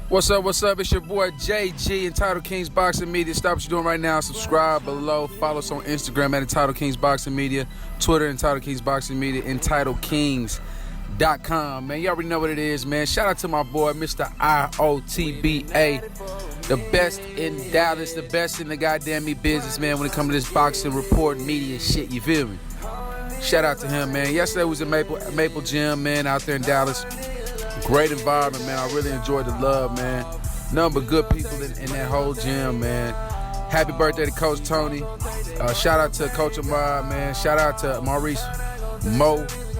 What's up? What's up? It's your boy JG, Entitled Kings Boxing Media. Stop what you're doing right now. Subscribe below. Follow us on Instagram at Entitled Kings Boxing Media. Twitter, Entitled Kings Boxing Media. EntitledKings.com. Man, you already know what it is, man. Shout out to my boy, Mr. IOTBA. The best in Dallas, the best in the goddamn me business, man, when it comes to this boxing report, media shit. You feel me? Shout out to him, man. Yesterday was at Maple Gym, man, out there in Dallas. Great environment, man. I really enjoyed the love, man. Nothing but good people in that whole gym, man. Happy birthday to Coach Tony. Shout out to Coach Ahmad, man. Shout out to Maurice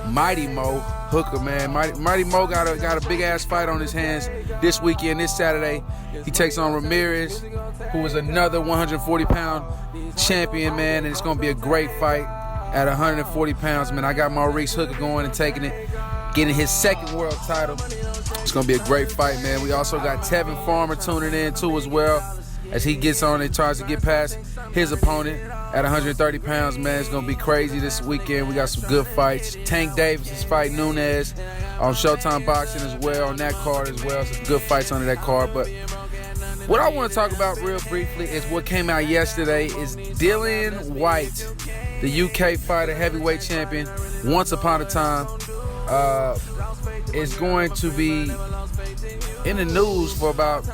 Mighty Mo Hooker, man. Mighty Mo got a big ass fight on his hands this weekend, this Saturday. He takes on Ramirez, who is another 140-pound champion, man, and it's gonna be a great fight at 140 pounds, man. I got Maurice Hooker going and taking it, getting his second world title. It's gonna be a great fight, man. We also got Tevin Farmer tuning in too as well, as he gets on and tries to get past his opponent at 130 pounds, man. It's gonna be crazy this weekend. We got some good fights. Tank Davis is fighting Nunes on Showtime Boxing as well, on that card as well. Some good fights under that card. But what I want to talk about real briefly is what came out yesterday is Dillian Whyte, the UK fighter, heavyweight champion, once upon a time, is going to be in the news for about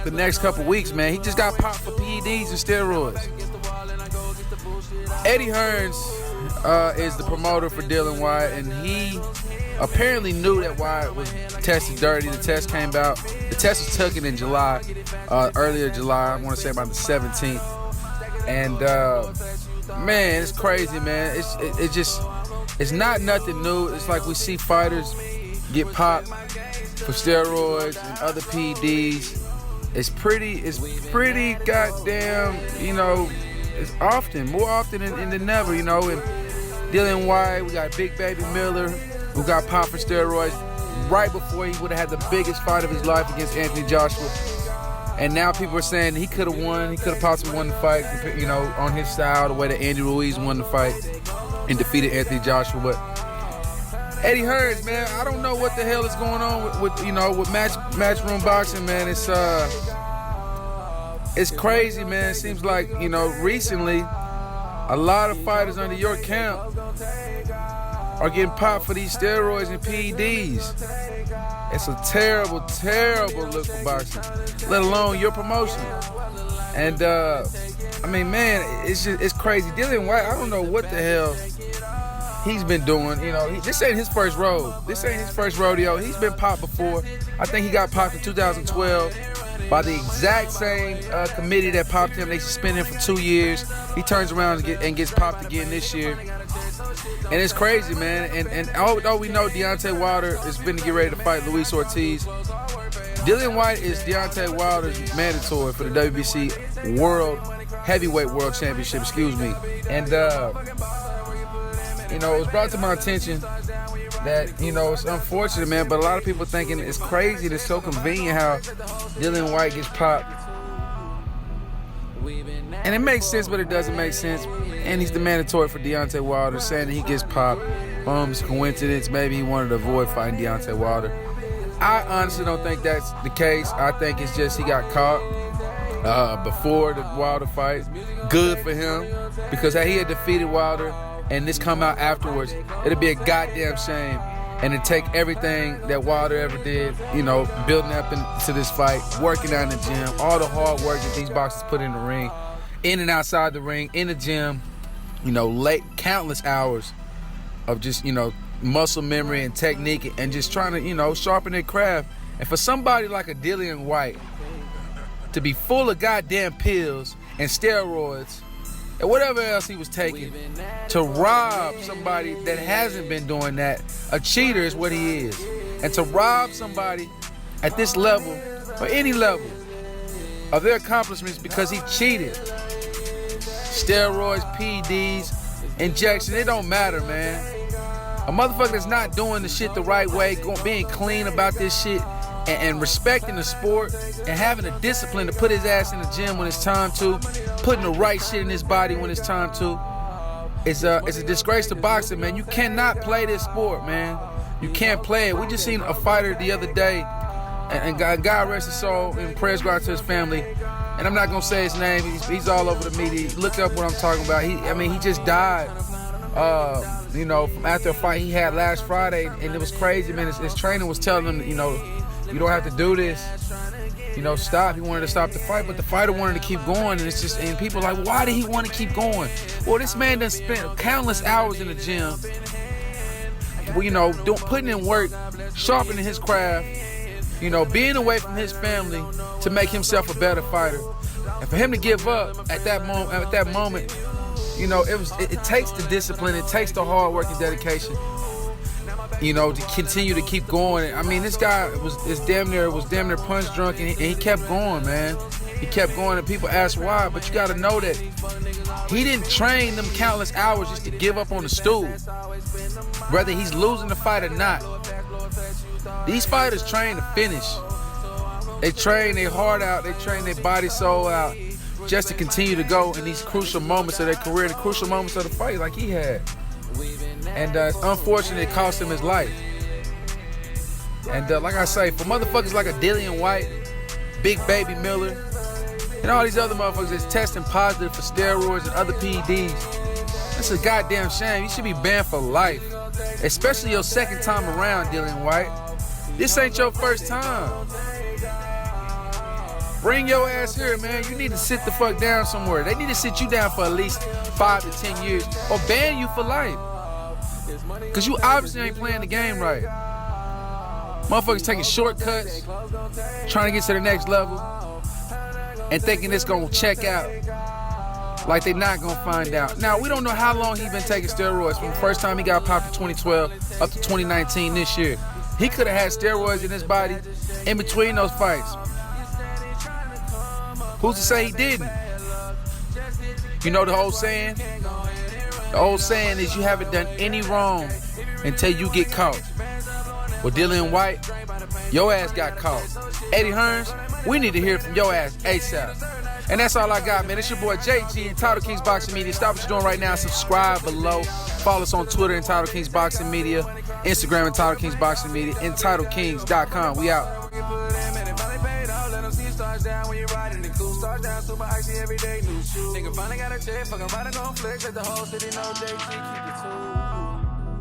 the next couple weeks, man. He just got popped for PEDs and steroids. Eddie Hearns is the promoter for Dillian Whyte, and he apparently knew that Whyte was tested dirty. The test came out. The test was taken in July, earlier July. I want to say about the 17th. And man, it's crazy, man. It's not nothing new. It's like we see fighters get popped for steroids and other PEDs. It's pretty goddamn, you know, it's more often than never, you know. And Dillian Whyte, we got Big Baby Miller, who got popped for steroids right before he would have had the biggest fight of his life against Anthony Joshua. And now people are saying he could have won. He could have possibly won the fight, you know, on his style, the way that Andy Ruiz won the fight and defeated Anthony Joshua. But Eddie Hearns, man, I don't know what the hell is going on with matchroom boxing, man. It's crazy, man. It seems like, you know, recently a lot of fighters under your camp are getting popped for these steroids and PEDs. It's a terrible, terrible look for boxing, let alone your promotion. And I mean, man, it's crazy. Dillian Whyte, I don't know what the hell he's been doing. You know, this ain't his first rodeo. He's been popped before. I think he got popped in 2012 by the exact same committee that popped him. They suspended him for 2 years. He turns around and gets popped again this year. And it's crazy, man. And although we know Deontay Wilder is going to get ready to fight Luis Ortiz, Dillian Whyte is Deontay Wilder's mandatory for the WBC Heavyweight World Championship, And, you know, it was brought to my attention that, you know, it's unfortunate, man, but a lot of people thinking it's crazy, it's so convenient how Dillian Whyte gets popped. And it makes sense, but it doesn't make sense. And he's the mandatory for Deontay Wilder, saying that he gets popped. It's a coincidence. Maybe he wanted to avoid fighting Deontay Wilder. I honestly don't think that's the case. I think it's just he got caught before the Wilder fight. Good for him, because had he had defeated Wilder and this come out afterwards, it'd be a goddamn shame. And to take everything that Wilder ever did, you know, building up into this fight, working out in the gym, all the hard work that these boxers put in the ring, in and outside the ring, in the gym, you know, countless hours of just, you know, muscle memory and technique and just trying to, you know, sharpen their craft. And for somebody like a Dillian Whyte to be full of goddamn pills and steroids and whatever else he was taking, to rob somebody that hasn't been doing that, a cheater is what he is. And to rob somebody at this level, or any level, of their accomplishments because he cheated. Steroids, PEDs, injections, it don't matter, man. A motherfucker that's not doing the shit the right way, being clean about this shit, and respecting the sport, and having the discipline to put his ass in the gym when it's time to, putting the right shit in his body when it's time to, it's a disgrace to boxing, man. You cannot play this sport, man. You can't play it. We just seen a fighter the other day And God rest his soul, and prayers go out to his family. And I'm not gonna say his name. He's all over the media. Look up what I'm talking about. He just died. From after a fight he had last Friday, and it was crazy, man. His trainer was telling him, you don't have to do this. Stop. He wanted to stop the fight, but the fighter wanted to keep going, and people are like, why did he want to keep going? Well, this man done spent countless hours in the gym, putting in work, sharpening his craft, being away from his family to make himself a better fighter. And for him to give up at that moment, it takes the discipline, it takes the hard work and dedication, to continue to keep going. I mean, this guy was damn near punch drunk, and he kept going, man. He kept going, and people ask why, but you got to know that he didn't train them countless hours just to give up on the stool, whether he's losing the fight or not. These fighters train to finish. They train their heart out, they train their body, soul out, just to continue to go in these crucial moments of their career, the crucial moments of the fight like he had. And unfortunately, it cost him his life. And like I say, for motherfuckers like a Dillian Whyte, Big Baby Miller, and all these other motherfuckers that's testing positive for steroids and other PEDs, that's a goddamn shame. You should be banned for life, especially your second time around, Dillian Whyte. This ain't your first time. Bring your ass here, man. You need to sit the fuck down somewhere. They need to sit you down for at least 5 to 10 years or ban you for life. Because you obviously ain't playing the game right. Motherfuckers taking shortcuts, trying to get to the next level, and thinking it's going to check out like they not going to find out. Now, we don't know how long he been taking steroids from the first time he got popped in 2012 up to 2019 this year. He could have had steroids in his body in between those fights. Who's to say he didn't? You know the old saying? The old saying is you haven't done any wrong until you get caught. Well, Dillian Whyte, your ass got caught. Eddie Hearns, we need to hear from your ass ASAP. And that's all I got, man. It's your boy JG, Entitled Kings Boxing Media. Stop what you're doing right now. Subscribe below. Follow us on Twitter, Entitled Kings Boxing Media. Instagram, Entitled Kings Boxing Media. EntitledKings.com. We out. Stars down when you're riding the cool stars down, super icy everyday new shoes. Nigga finally got a check, fucking riding on flex, let the whole city know JG keep it cool.